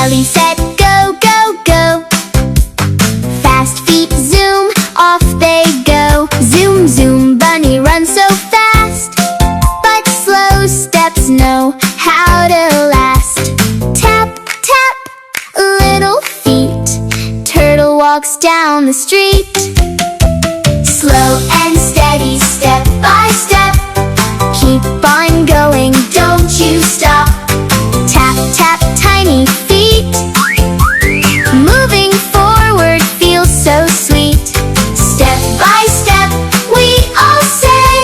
Ready, set, go, go, go. Fast feet zoom, off they go. Zoom, zoom, bunny runs so fast, but slow steps know how to last. Tap, tap, little feet. Turtle walks down the street. Slow and steady, step by step. Keep on going, don't you stop. Tap, tap, tiny feet. Moving forward feels so sweet. Step by step, we all say,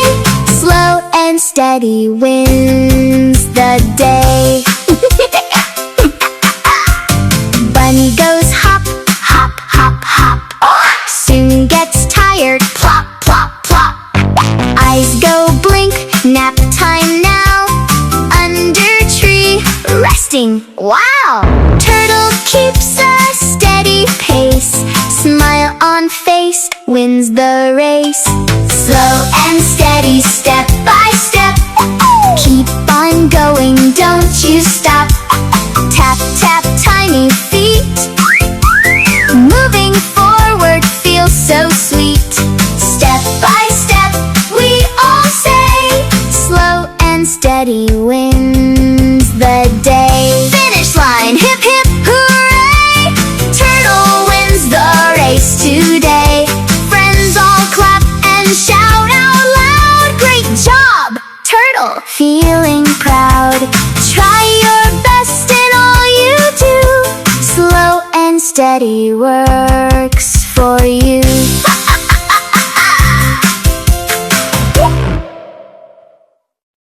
slow and steady wins the day. Bunny goes hop, hop, hop, hop. Soon gets tired, plop, plop, plop. Eyes go blink, nap time now. Under tree, resting, wow! Turtle keeps a steady pace. Smile on face, wins the race. Slow and steady, step by step. Keep on going, don't you stop. Tap, tap, tiny feet. Moving forward feels so sweet. Step by step, we all say, slow and steady wins the day. Finish line, hip hip hooray! Turtle wins the race today. Friends all clap and shout out loud. Great job, Turtle! Feeling proud. Try your best in all you do. Slow and steady works for you.